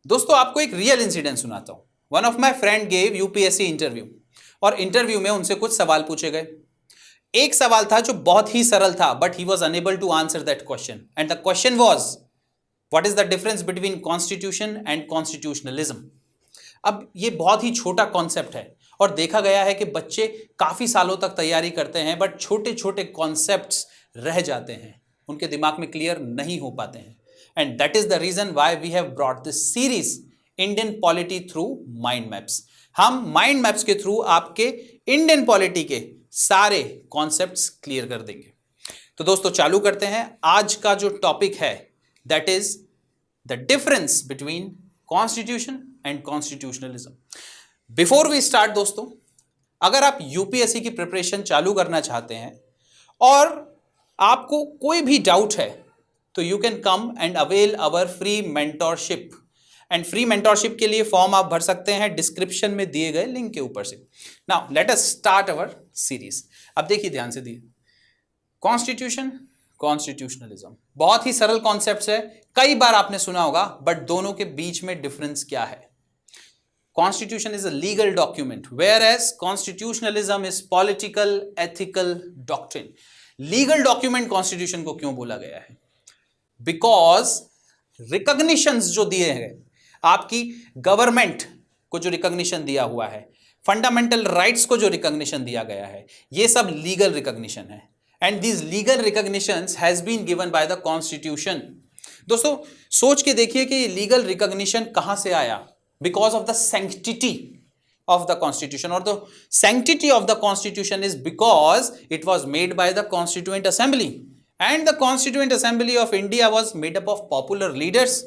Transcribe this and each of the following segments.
दोस्तों आपको एक रियल इंसिडेंट सुनाता हूं। One of my friend gave UPSC interview और इंटरव्यू में उनसे कुछ सवाल पूछे गए। एक सवाल था जो बहुत ही सरल था, but he was unable to answer that question and the question was what is the difference between constitution and constitutionalism. अब ये बहुत ही छोटा कॉन्सेप्ट है और देखा गया है कि बच्चे काफी सालों तक तैयारी करते हैं बट छोटे छोटे कॉन्सेप्ट्स रह जाते हैं, उनके दिमाग में क्लियर नहीं हो पाते हैं। And that is the reason why we have brought this series Indian polity through mind maps. हम माइंड मैप्स के थ्रू आपके इंडियन पॉलिटी के सारे कॉन्सेप्ट्स क्लियर कर देंगे। तो दोस्तों चालू करते हैं। आज का जो टॉपिक है that is the difference between constitution and constitutionalism. Before we start दोस्तों, अगर आप यूपीएससी की प्रिपरेशन चालू करना चाहते हैं और आपको कोई भी डाउट है तो you can come and avail our free mentorship. And free mentorship के लिए फॉर्म आप भर सकते हैं डिस्क्रिप्शन में दिए गए लिंक के ऊपर से। Now let us start our series. अब देखिए ध्यान से, दिए कॉन्स्टिट्यूशन कॉन्स्टिट्यूशनलिज्म बहुत ही सरल कॉन्सेप्ट है, कई बार आपने सुना होगा, बट दोनों के बीच में डिफरेंस क्या है। Constitution is a legal document, whereas constitutionalism is political, ethical doctrine. Legal document constitution को क्यों बोला गया है? Because recognitions जो दिए हैं, आपकी गवर्नमेंट को जो रिकॉग्निशन दिया हुआ है, फंडामेंटल राइट्स को जो रिकॉग्निशन दिया गया है, ये सब लीगल रिकॉग्निशन है। And these legal recognitions has been given by the constitution. दोस्तों सोच के देखिए कि ये लीगल रिकॉग्निशन कहां से आया। Because of the sanctity of the constitution, or the sanctity of the constitution is because it was made by the constituent assembly, and the constituent assembly of India was made up of popular leaders,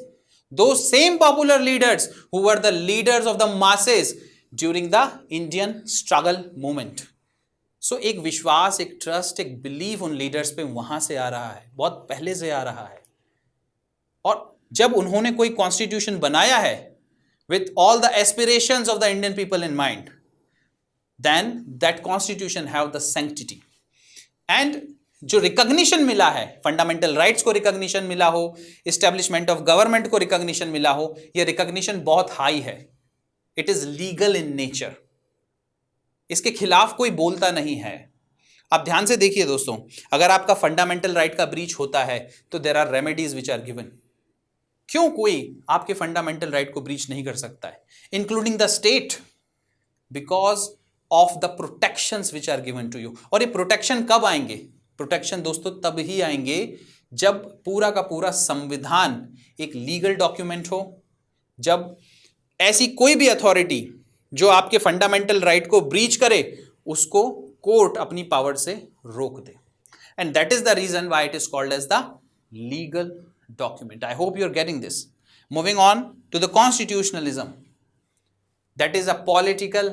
those same popular leaders who were the leaders of the masses during the Indian struggle movement. So एक विश्वास, एक trust, एक believe उन leaders पे वहां से आ रहा है, बहुत पहले से आ रहा है। और जब उन्होंने कोई कॉन्स्टिट्यूशन बनाया है with all the aspirations of the Indian people in mind, then that constitution have the sanctity. And जो recognition मिला है, fundamental rights को recognition मिला हो, establishment of government को recognition मिला हो, ये recognition बहुत high है। It is legal in nature. इसके खिलाफ कोई बोलता नहीं है। आप ध्यान से देखिए दोस्तों, अगर आपका फंडामेंटल राइट का ब्रीच होता है तो there are remedies which are given. क्यों कोई आपके फंडामेंटल राइट को ब्रीच नहीं कर सकता है, including the state, because of the protections which are given to you. और ये प्रोटेक्शन कब आएंगे? प्रोटेक्शन दोस्तों तब ही आएंगे जब पूरा का पूरा संविधान एक लीगल डॉक्यूमेंट हो, जब ऐसी कोई भी अथॉरिटी जो आपके फंडामेंटल राइट को ब्रीच करे उसको कोर्ट अपनी पावर से रोक दे। And that is the reason why it is called as the legal document. I hope you are getting this. Moving on to the constitutionalism, that is a political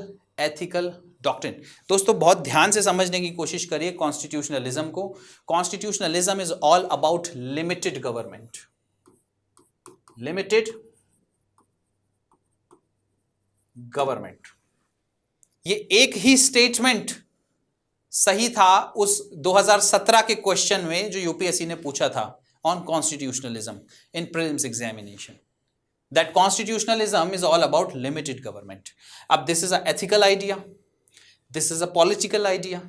ethical doctrine. दोस्तों बहुत ध्यान से समझने की कोशिश करिए कॉन्स्टिट्यूशनलिज्म को। Constitutionalism is all about limited government. Limited government, ये एक ही स्टेटमेंट सही था उस 2017 के क्वेश्चन में जो यूपीएससी ने पूछा था on constitutionalism in prelims examination, that constitutionalism is all about limited government. अब this is a ethical idea, this is a political idea.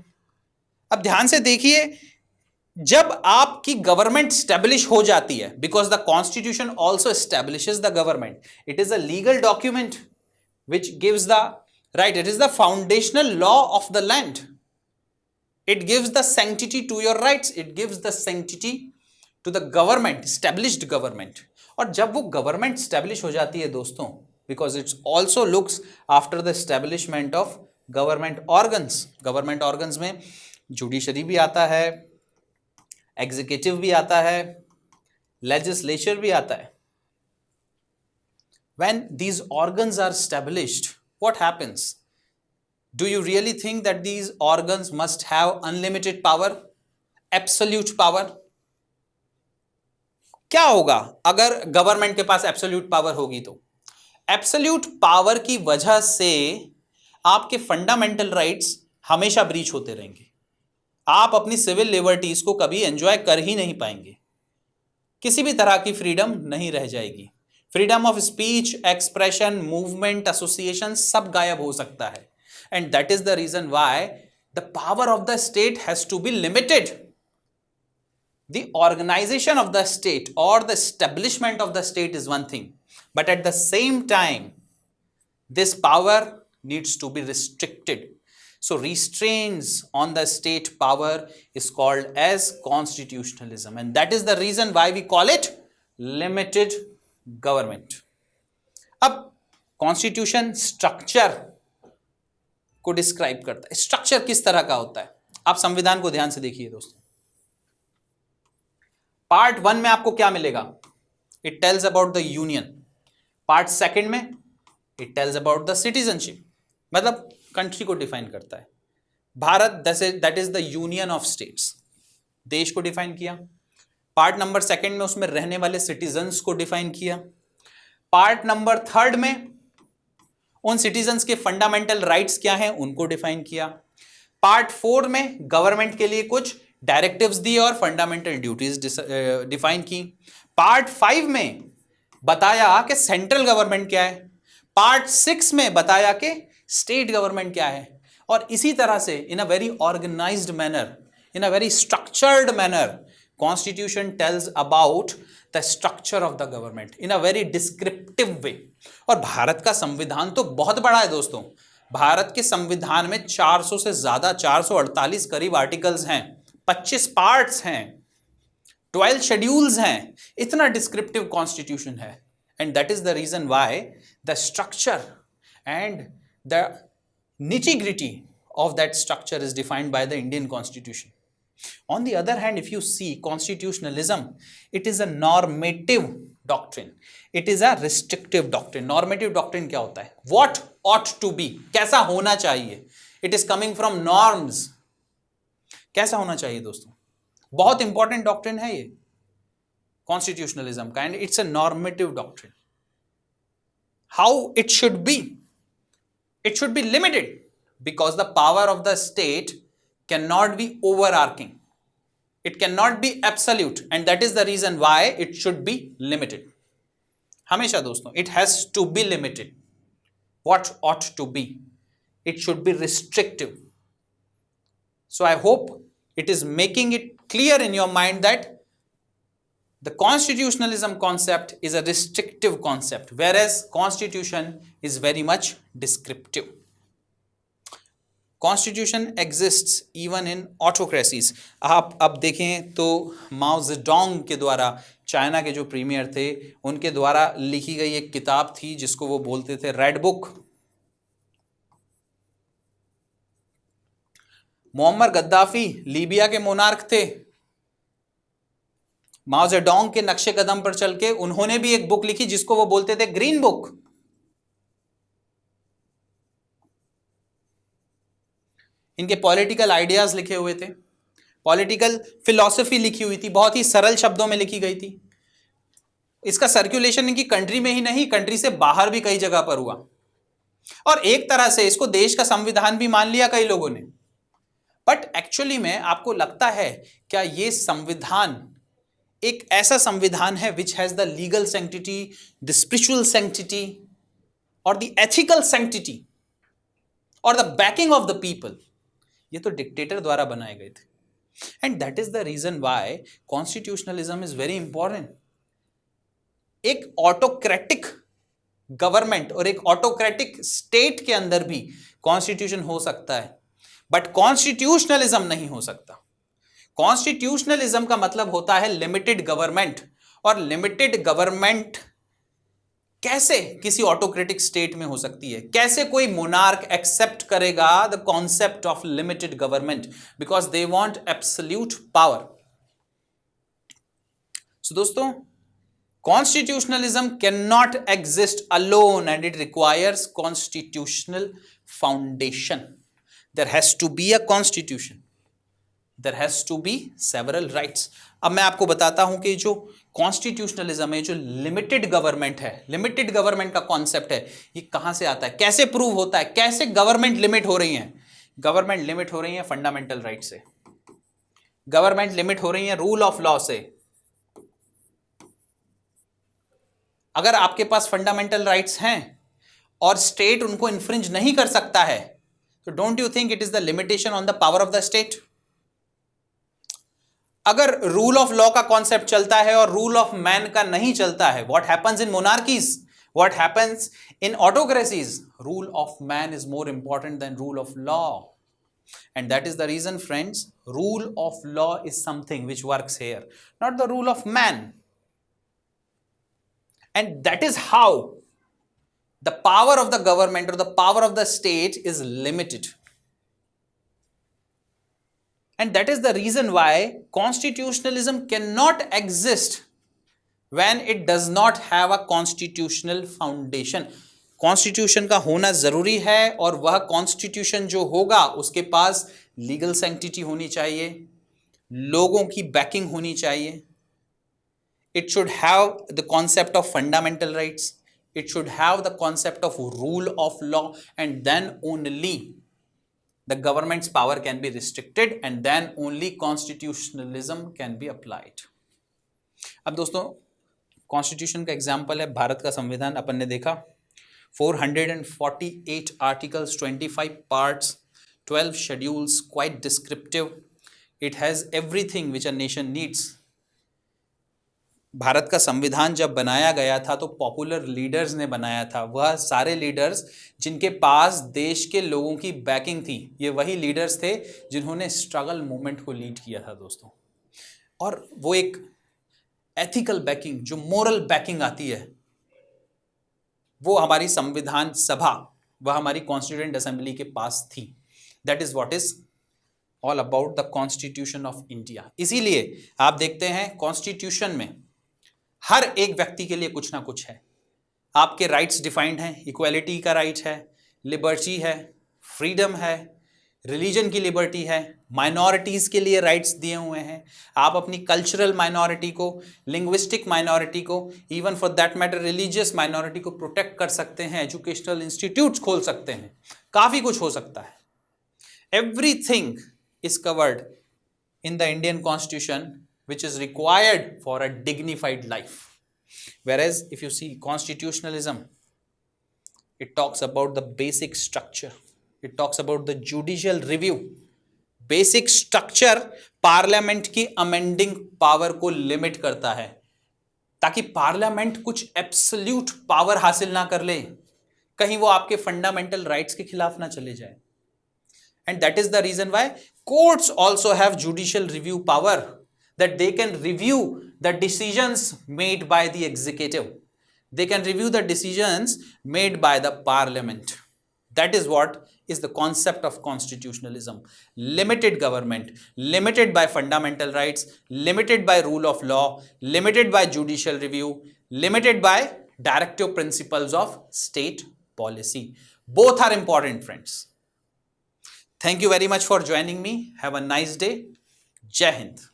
अब ध्यान से देखिए, जब आपकी गवर्नमेंट स्टैब्लिश हो जाती है, because the constitution also establishes the government, it is a legal document which gives the right, it is the foundational law of the land, it gives the sanctity to your rights, it gives the sanctity to the government, established government. और जब वो government establish हो जाती है दोस्तों, because it's also looks after the establishment of government organs. Government organs में judiciary भी आता है, एग्जीक्यूटिव भी आता है, लेजिस्लेचर भी आता है। When these organs are established, what happens? Do you really think that these organs must have unlimited power, absolute power? क्या होगा अगर गवर्नमेंट के पास एब्सोल्यूट पावर होगी? तो एब्सोल्यूट पावर की वजह से आपके फंडामेंटल राइट्स हमेशा ब्रीच होते रहेंगे। आप अपनी सिविल लिबर्टीज को कभी एंजॉय कर ही नहीं पाएंगे, किसी भी तरह की फ्रीडम नहीं रह जाएगी। Freedom of speech, expression, movement, association सब गायब हो सकता है. And that is the reason why the power of the state has to be limited. The organization of the state or the establishment of the state is one thing, but at the same time, this power needs to be restricted. So restraints on the state power is called as constitutionalism, and that is the reason why we call it limited government. अब constitution structure को describe करता है. Structure किस तरह का होता है? आप संविधान को ध्यान से देखिए दोस्तों. पार्ट 1 में आपको क्या मिलेगा? It tells about the union. Part 2 में it tells about the citizenship, मतलब कंट्री को डिफाइन करता है. Bharat that is the union of states, देश को डिफाइन किया. पार्ट नंबर 2 में उसमें रहने वाले सिटीजन्स को डिफाइन किया. पार्ट नंबर 3 में उन सिटीजन्स के फंडामेंटल राइट्स क्या हैं उनको डिफाइन किया. पार्ट 4 में गवर्नमेंट के लिए कुछ डायरेक्टिव्स दिए और फंडामेंटल ड्यूटीज डिफाइन की. पार्ट 5 में बताया कि सेंट्रल गवर्नमेंट क्या है. पार्ट 6 में बताया कि स्टेट गवर्नमेंट क्या है. और इसी तरह से in a very organized manner, in a very structured manner, constitution tells about the structure of the government in a very descriptive way. और भारत का संविधान तो बहुत बड़ा है दोस्तों. भारत के संविधान में 400 से ज्यादा, 448 करीब आर्टिकल्स हैं, 25 पार्ट्स हैं, 12 शेड्यूल्स हैं. इतना डिस्क्रिप्टिव कॉन्स्टिट्यूशन है. And that is the reason why the structure and the nitty-gritty of that structure is defined by the Indian Constitution. On the other hand, if you see constitutionalism, it is a normative doctrine. It is a restrictive doctrine. Normative doctrine क्या होता है? What ought to be, कैसा होना चाहिए. It is coming from norms. कैसा होना चाहिए दोस्तों? बहुत इंपॉर्टेंट डॉक्ट्रिन है ये कॉन्स्टिट्यूशनलिज्म का, and it's a normative doctrine. How it should be? It should be limited because the power of the state cannot be overarching. It cannot be absolute, and that is the reason why it should be limited. हमेशा दोस्तों, it has to be limited. What ought to be? It should be restrictive. So I hope it is making it clear in your mind that the constitutionalism concept is a restrictive concept, whereas constitution is very much descriptive. Constitution exists even in autocracies. आप अब देखें तो माओ Zedong के द्वारा, China के जो premiere थे, उनके द्वारा लिखी गई एक किताब थी जिसको वो बोलते थे red book. Mohammed Gaddafi Libya के मोनार्क थे. माओ जेडोंग के नक्शे कदम पर चल के उन्होंने भी एक बुक लिखी जिसको वो बोलते थे ग्रीन बुक. इनके पॉलिटिकल आइडियाज लिखे हुए थे, पॉलिटिकल फिलॉसफी लिखी हुई थी, बहुत ही सरल शब्दों में लिखी गई थी. इसका सर्कुलेशन इनकी कंट्री में ही नहीं, कंट्री से बाहर भी कई जगह पर हुआ. और एक तरह से इसको देश का संविधान भी मान लिया कई लोगों ने. बट एक्चुअली में आपको लगता है क्या ये संविधान एक ऐसा संविधान है which has the legal sanctity, the spiritual sanctity और द एथिकल सैंक्टिटी और the backing of the people? ये तो डिक्टेटर द्वारा बनाए गए थे. And that is the reason why constitutionalism is very important. एक ऑटोक्रेटिक गवर्नमेंट और एक ऑटोक्रेटिक स्टेट के अंदर भी कॉन्स्टिट्यूशन हो सकता है, बट कॉन्स्टिट्यूशनलिज्म नहीं हो सकता. कॉन्स्टिट्यूशनलिज्म का मतलब होता है लिमिटेड गवर्नमेंट. और लिमिटेड गवर्नमेंट कैसे किसी ऑटोक्रेटिक स्टेट में हो सकती है? कैसे कोई मोनार्क एक्सेप्ट करेगा the concept of limited government? Because they want absolute power. So दोस्तों, constitutionalism can not exist alone and it requires constitutional foundation. There has to be a constitution, there has to be several rights. अब मैं आपको बताता हूं कि जो constitutionalism है, जो लिमिटेड गवर्नमेंट है, लिमिटेड गवर्नमेंट का कॉन्सेप्ट है, ये कहां से आता है, कैसे प्रूव होता है, कैसे गवर्नमेंट लिमिट हो रही है? गवर्नमेंट लिमिट हो रही है फंडामेंटल राइट से, गवर्नमेंट लिमिट हो रही है रूल ऑफ लॉ से. अगर आपके पास फंडामेंटल राइट्स हैं और स्टेट उनको इन्फ्रिंज नहीं कर सकता है, तो don't you think it is the limitation on the power of the state? अगर रूल ऑफ लॉ का कॉन्सेप्ट चलता है और रूल ऑफ मैन का नहीं चलता है, what happens in monarchies, what happens in autocracies? Rule of man is more important than rule of law. And that is the reason, friends, rule of law is something which works here, not the rule of man. And that is how the power of the government or the power of the state is limited. And that is the reason why constitutionalism cannot exist when it does not have a constitutional foundation. Constitution का होना जरूरी है और वह constitution जो होगा उसके पास legal sanctity होनी चाहिए, लोगों की बैकिंग होनी चाहिए. It should have the concept of fundamental rights, it should have the concept of rule of law, and then only the government's power can be restricted, and then only constitutionalism can be applied. अब दोस्तों, constitution का example है भारत का संविधान. अपन ने देखा 448 articles, 25 parts, 12 schedules, quite descriptive. It has everything which a nation needs. Bharat का संविधान जब बनाया गया था तो पॉपुलर लीडर्स ने बनाया था. वह सारे लीडर्स जिनके पास देश के लोगों की बैकिंग थी, ये वही लीडर्स थे जिन्होंने स्ट्रगल मूवमेंट को लीड किया था दोस्तों. और वो एक एथिकल बैकिंग, जो मोरल बैकिंग आती है, वो हमारी संविधान सभा, वह हमारी कॉन्स्टिट्यूएंट असेंबली के पास थी. That is what is all about the constitution of India. इसीलिए आप देखते हैं कॉन्स्टिट्यूशन में हर एक व्यक्ति के लिए कुछ ना कुछ है. आपके राइट्स डिफाइंड हैं. इक्वालिटी का राइट है, लिबर्टी है, फ्रीडम है, रिलीजन की लिबर्टी है, माइनॉरिटीज़ के लिए राइट्स दिए हुए हैं. आप अपनी कल्चरल माइनॉरिटी को, लिंग्विस्टिक माइनॉरिटी को, even for that matter religious minority को प्रोटेक्ट कर सकते हैं. एजुकेशनल इंस्टीट्यूट्स खोल सकते हैं. काफ़ी कुछ हो सकता है. Everything is covered in the Indian constitution which is required for a dignified life. whereas if you see constitutionalism, it talks about the basic structure, it talks about the judicial review. Basic structure parliament की amending power को limit करता है ताकि parliament कुछ absolute power हासिल ना कर ले, कहीं वो आपके फंडामेंटल राइट्स के खिलाफ ना चले जाए. And that is the reason why courts also have judicial review power, that they can review the decisions made by the executive, they can review the decisions made by the parliament. That is what is the concept of constitutionalism. Limited government, limited by fundamental rights, limited by rule of law, limited by judicial review, limited by directive principles of state policy. Both are important, friends. Thank you very much for joining me. Have a nice day. Jai Hind.